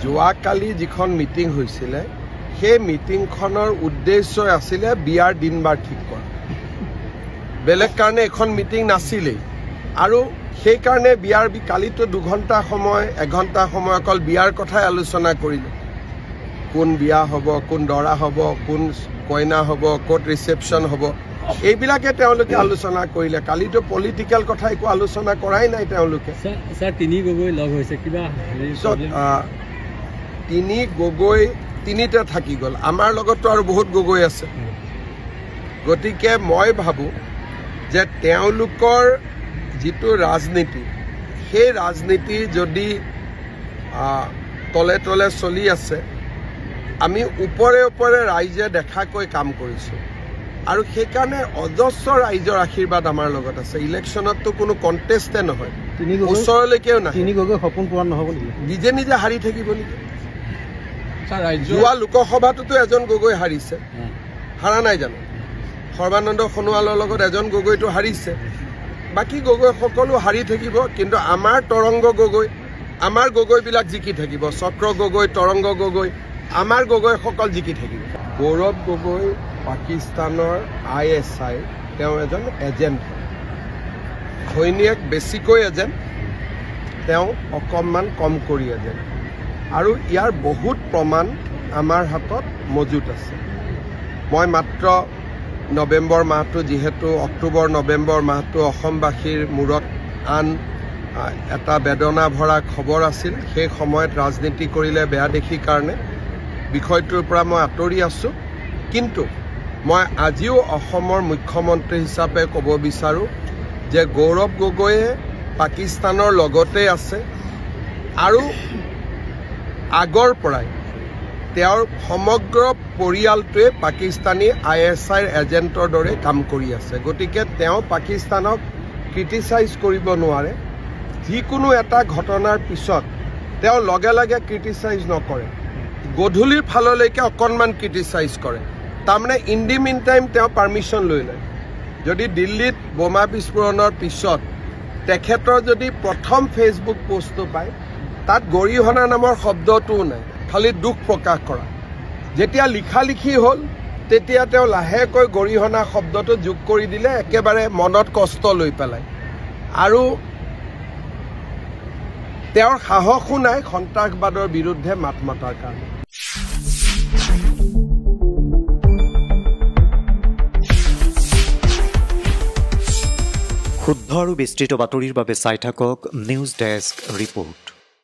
যোৱাকালি যিখন মিটিং হৈছিলে সেই মিটিংখনৰ উদ্দেশ্য আছিলে বিয়াৰ দিনবাৰ ঠিক কৰা বেলেগ কাৰণে এখন মিটিং নাছিলেই আৰু সেই কাৰণে বিয়াৰ কালিতো 2 ঘণ্টা সময় 1 ঘণ্টা সময় অকল বিয়াৰ কথাই আলোচনা কৰিলে কোন বিয়া হ'ব কোন দৰা হ'ব কোন কইনা হ'ব ক'ত ৰিসেপশন হ'ব এইবিলাকে তেওঁলোকে আলোচনা কৰিলে কালিতো পলিটিক্যাল কথা একো আলোচনা কৰাই নাই তেওঁলোকে স্যাৰ তিনি গগৈ লগ হৈছে কিবা তিনি গগৈ তিনিটা থাকি গ'ল আমাৰ লগতো আৰু বহুত গগৈ আছে গতিকে মই ভাবো যে তেওঁলোকৰ যিটো ৰাজনীতি সেই ৰাজনীতি যদি তলে তলে চলি আছে আমি ওপৰে ওপৰে ৰাইজে দেখাকৈ কাম কৰিছো আৰু সেই কাৰণে অজস্ৰ ৰাইজৰ আশীৰ্বাদ আমাৰ লগত আছে ইলেকশ্যনততো কোনো কণ্টেষ্টে নহয় ওচৰলৈকেও নাই তিনি গগৈ সপোন পূৰণ নহ'ব নেকি নিজে নিজে হাৰি থাকিব নেকি যোৱা লোকসভাটোতো এজন গগৈ হাৰিছে হাৰা নাই জানো সৰ্বানন্দ সোণোৱালৰ লগত এজন গগৈটো হাৰিছে বাকি গগৈ সকলো হাৰি থাকিব কিন্তু আমাৰ তৰংগ গগৈ আমাৰ গগৈবিলাক জিকি থাকিব চক্ৰ গগৈ তৰংগ গগৈ আমাৰ গগৈ সকল জিকি থাকিব গৌৰৱ গগৈ পাকিস্তানৰ ISI তেওঁ এজন এজেণ্ট ঘৈণীয়েক বেছিকৈ এজেণ্ট তেওঁ অকণমান কম কৰি এজেণ্ট আৰু ইয়াৰ বহুত প্ৰমাণ আমাৰ হাতত মজুত আছে মই মাত্ৰ নৱেম্বৰ মাহটো যেহেতু অক্টোবৰ নৱেম্বৰ মাহটো অসমবাসীৰ মূৰত আন এটা বেদনা ভৰা খবৰ আছিল সেই সময়ত ৰাজনীতি কৰিলে বেয়া দেখি কাৰণে বিষয়টোৰ পৰা মই আঁতৰি আছো কিন্তু মই আজিও অসমৰ মুখ্যমন্ত্ৰী হিচাপে ক'ব বিচাৰো যে গৌৰৱ গগৈয়ে পাকিস্তানৰ লগতে আছে আৰু আগৰ পৰাই তেওঁৰ সমগ্ৰ পৰিয়ালটোৱে পাকিস্তানী ISIৰ এজেণ্টৰ দৰে কাম কৰি আছে গতিকে তেওঁ পাকিস্তানক ক্ৰিটিচাইজ কৰিব নোৱাৰে যিকোনো এটা ঘটনাৰ পিছত তেওঁ লগে লগে ক্ৰিটিচাইজ নকৰে গধূলিৰ ফাললৈকে অকণমান ক্ৰিটিচাইজ কৰে তাৰমানে ইন দি মিন টাইম তেওঁ পাৰ্মিশ্যন লৈ লয় যদি দিল্লীত বোমা বিস্ফোৰণৰ পিছত তেখেতৰ যদি প্ৰথম ফেচবুক পোষ্টটো পায় তাত গৰিহণা নামৰ শব্দটোও নাই খালি দুখ প্ৰকাশ কৰা যেতিয়া লিখা লিখি হ'ল তেতিয়া তেওঁ লাহেকৈ গৰিহণা শব্দটো যোগ কৰি দিলে একেবাৰে মনত কষ্ট লৈ পেলাই আৰু তেওঁৰ সাহসো নাই সন্ত্ৰাসবাদৰ বিৰুদ্ধে মাত মাতাৰ কাৰণে শুদ্ধ আৰু বিস্তৃত বাতৰিৰ বাবে চাই থাকক নিউজ ডেস্ক ৰিপোৰ্ট।